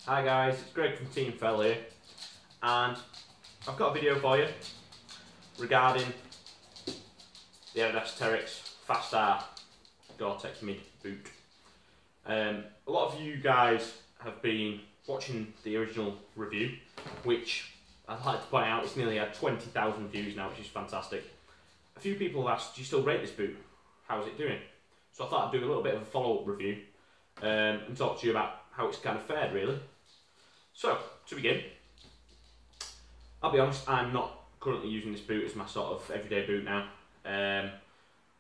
Hi guys, it's Greg from TeamFell here, and I've got a video for you regarding the Adidas Terrex Fast R Gore-Tex mid boot. A lot of you guys have been watching the original review, which I'd like to point out it's nearly had 20,000 views now, which is fantastic. A few people have asked, do you still rate this boot? How's it doing? So I thought I'd do a little bit of a follow-up review and talk to you about how it's kind of fared, really. So, to begin, I'll be honest, I'm not currently using this boot as my sort of everyday boot now.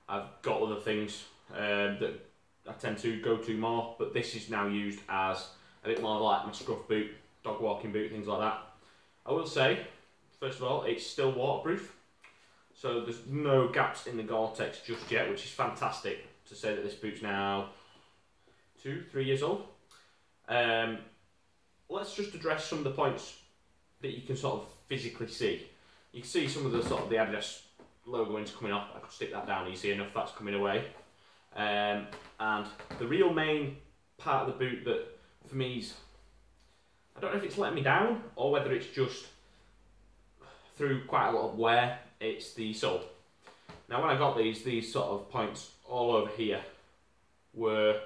I've got other things that I tend to go to more, but this is now used as a bit more like my scruff boot, dog walking boot, things like that. I will say, first of all, it's still waterproof, so there's no gaps in the Gore-Tex just yet, which is fantastic to say that this boot's now 2-3 years old. Let's just address some of the points that you can sort of physically see. You can see some of the sort of the Adidas logo is coming off. I could stick that down easy enough, that's coming away. And the real main part of the boot that for me is, I don't know if it's letting me down or whether it's just through quite a lot of wear, it's the sole. Now when I got these sort of points all over here were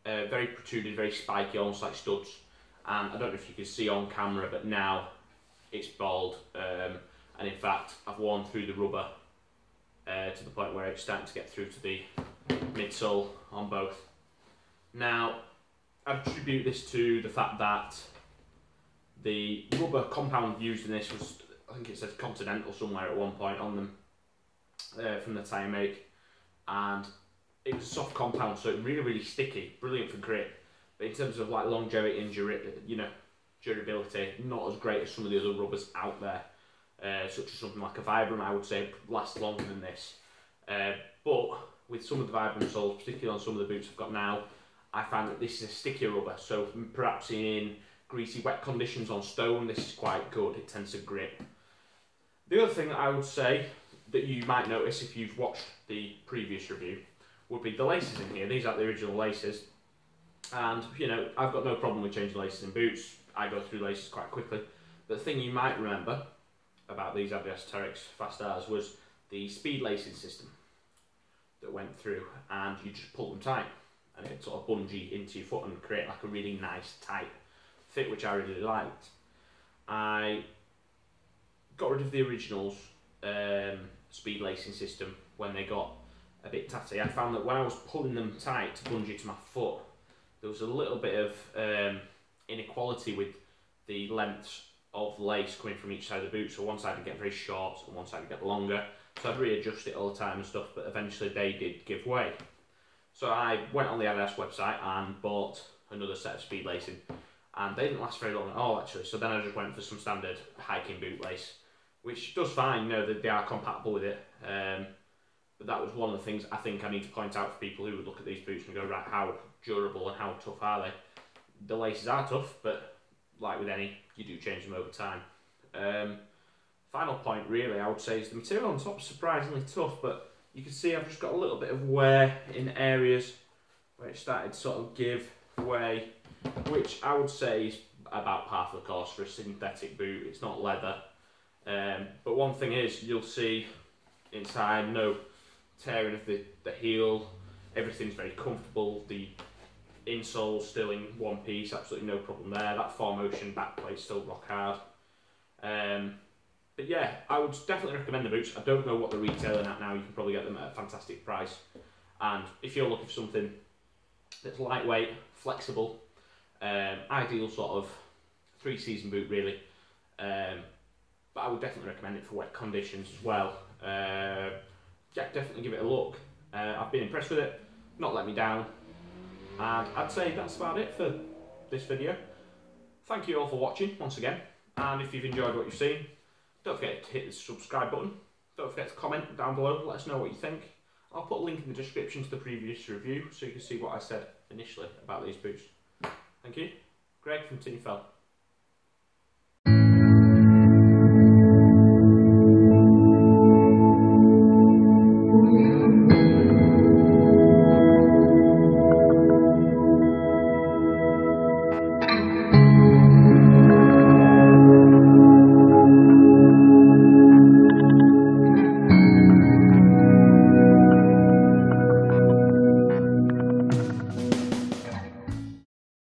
very protruded, very spiky, almost like studs. And I don't know if you can see on camera, but now it's bald. And in fact, I've worn through the rubber to the point where it's starting to get through to the midsole on both. Now, I attribute this to the fact that the rubber compound used in this was, I think it says Continental somewhere at one point on them, from the tyre make, and it was a soft compound, so it really sticky, brilliant for grip. But in terms of like longevity and durability, not as great as some of the other rubbers out there, such as something like a Vibram. I would say lasts longer than this. But with some of the Vibram soles, particularly on some of the boots I've got now, I find that this is a stickier rubber. So perhaps in greasy, wet conditions on stone, this is quite good. It tends to grip. The other thing that I would say that you might notice if you've watched the previous review would be the laces in here. These are the original laces. And, you know, I've got no problem with changing laces in boots. I go through laces quite quickly. But the thing you might remember about these Adidas Terrex Fast Rs was the speed lacing system that went through, and you just pull them tight and it sort of bungee into your foot and create like a really nice tight fit, which I really liked. I got rid of the originals speed lacing system when they got a bit tatty. I found that when I was pulling them tight to bungee to my foot, there was a little bit of inequality with the lengths of lace coming from each side of the boot. So one side would get very short and one side would get longer. So I'd readjust it all the time and stuff, but eventually they did give way. So I went on the Adidas website and bought another set of speed lacing, and they didn't last very long at all actually. So then I just went for some standard hiking boot lace, which does fine, you know, they are compatible with it. But that was one of the things I think I need to point out for people who would look at these boots and go, right, how durable and how tough are they? The laces are tough, but like with any, you do change them over time. Final point really, I would say, is the material on top is surprisingly tough, but you can see I've just got a little bit of wear in areas where it started to sort of give way, which I would say is about par for the course for a synthetic boot. It's not leather. But one thing is, you'll see inside no tearing of the heel, everything's very comfortable, the insole's still in one piece, absolutely no problem there, that 4Motion backplate's still rock hard. But yeah, I would definitely recommend the boots. I don't know what they're retailing at now, you can probably get them at a fantastic price. And if you're looking for something that's lightweight, flexible, ideal sort of 3-season boot really, but I would definitely recommend it for wet conditions as well. Yeah, definitely give it a look. I've been impressed with it, not let me down, and I'd say that's about it for this video. Thank you all for watching once again, and if you've enjoyed what you've seen, don't forget to hit the subscribe button, don't forget to comment down below, let us know what you think. I'll put a link in the description to the previous review so you can see what I said initially about these boots. Thank you. Greg from TeamFell.